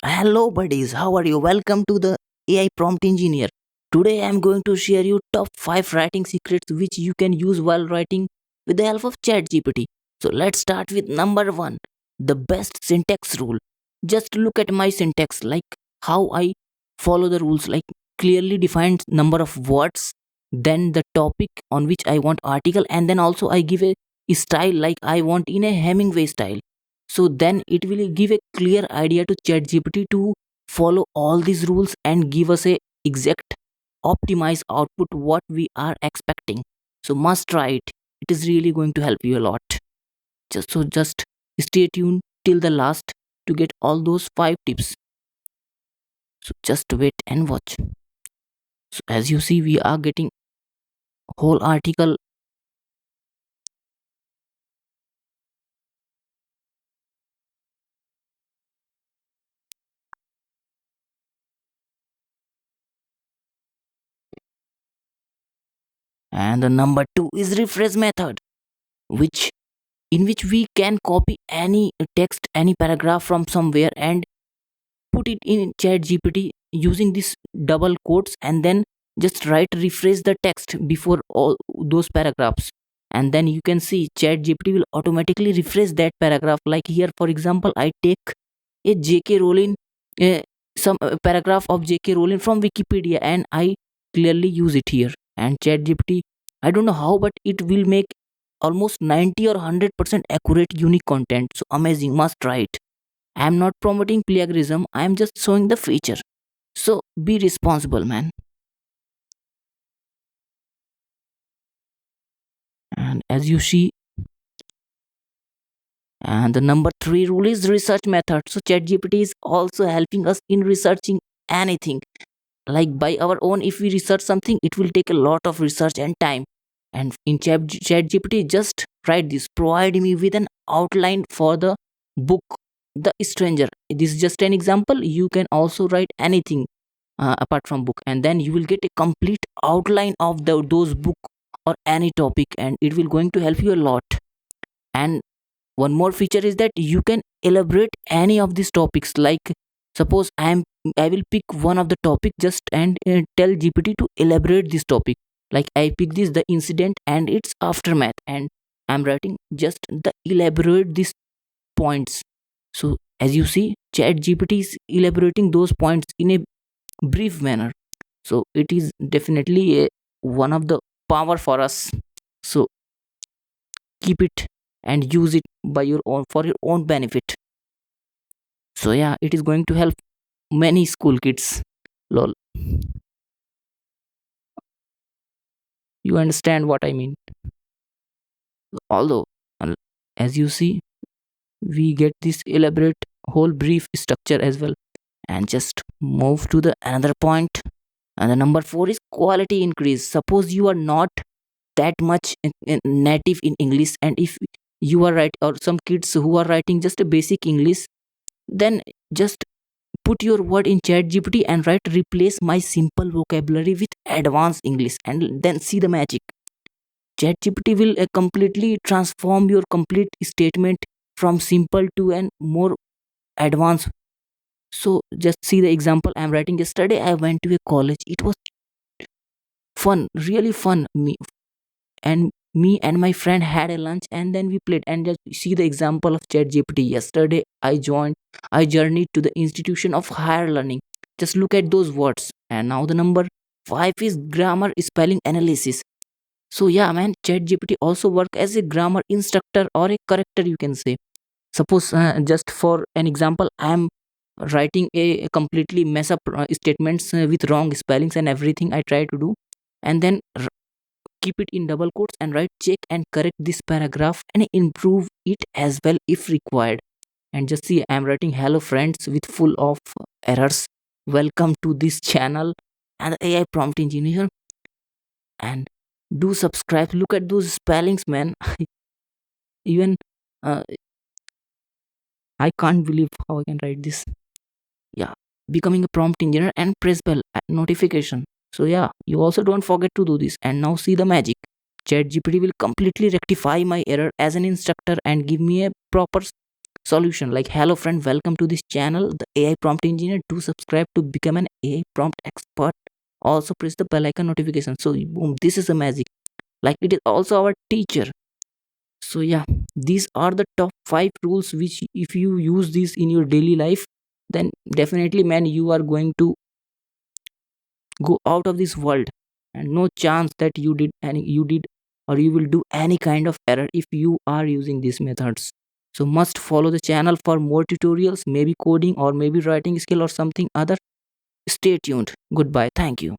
Hello, buddies. How are you? Welcome to the AI Prompt Engineer. Today, I am going to share you top 5 writing secrets which you can use while writing with the help of Chat GPT. So, let's start with number 1, the best syntax rule. Just look at my syntax, like how I follow the rules, like clearly defined number of words, then the topic on which I want article, and then also I give a style like I want in a Hemingway style. So then it will give a clear idea to ChatGPT to follow all these rules and give us a exact optimized output what we are expecting. So must try it. It is really going to help you a lot. Just stay tuned till the last to get all those 5 tips. So just wait and watch. So as you see, we are getting whole article. And the number 2 is rephrase method, which in which we can copy any text, any paragraph from somewhere and put it in Chat GPT using this double quotes, and then just write rephrase the text before all those paragraphs, and then you can see Chat GPT will automatically rephrase that paragraph. Like here, for example, I take a JK Rowling, uh, some paragraph of JK Rowling from Wikipedia, and I clearly use it here. And Chat GPT, I don't know how, but it will make almost 90 or 100% accurate unique content. So amazing, must try it. I am not promoting plagiarism, I am just showing the feature. So be responsible, man. And as you see, and the number 3 rule is research method. So ChatGPT is also helping us in researching anything. Like by our own, if we research something, it will take a lot of research and time. And in ChatGPT, just write this: provide me with an outline for the book The Stranger. This is just an example. You can also write anything apart from book, and then you will get a complete outline of those book or any topic, and it will going to help you a lot. And one more feature is that you can elaborate any of these topics. Like suppose I will pick one of the topic just and tell GPT to elaborate this topic. Like I pick this, the incident and its aftermath, and I'm writing just the elaborate these points. So as you see, Chat GPT is elaborating those points in a brief manner. So it is definitely one of the power for us. So keep it and use it by your own for your own benefit. So yeah, it is going to help many school kids. Lol, you understand what I mean. Although as you see, we get this elaborate whole brief structure as well. And just move to the another point. And the number 4 is quality increase. Suppose you are not that much native in English, and if you are right, or some kids who are writing just a basic English, then just put your word in Chat GPT and write replace my simple vocabulary with advanced English, and then see the magic. Chat GPT will completely transform your complete statement from simple to an more advanced. So just see the example I'm writing. Yesterday I went to a college. It was fun, really fun. Me and my friend had a lunch, and then we played. And just see the example of Chat GPT. Yesterday I journeyed to the institution of higher learning. Just look at those words. And now the number 5 is grammar spelling analysis. So yeah, man, Chat GPT also work as a grammar instructor or a corrector, you can say. Suppose just for an example, I am writing a completely mess up statements with wrong spellings and everything I try to do, and then keep it in double quotes and write check and correct this paragraph and improve it as well if required. And just see, I'm writing hello friends with full of errors, welcome to this channel and AI prompt engineer. And do subscribe, look at those spellings, man. Even uh, I can't believe how I can write this. Yeah, becoming a prompt engineer and press bell notification. So yeah, you also don't forget to do this. And now see the magic. ChatGPT will completely rectify my error as an instructor and give me a proper solution like, hello friend, welcome to this channel, the AI prompt engineer. Do subscribe to become an AI prompt expert. Also press the bell icon notification. So boom, this is the magic. Like, it is also our teacher. So yeah, these are the top 5 rules which if you use these in your daily life, then definitely man, you are going to go out of this world, and no chance that you did or you will do any kind of error if you are using these methods. So must follow the channel for more tutorials, maybe coding or maybe writing skill or something other. Stay tuned. Goodbye. Thank you.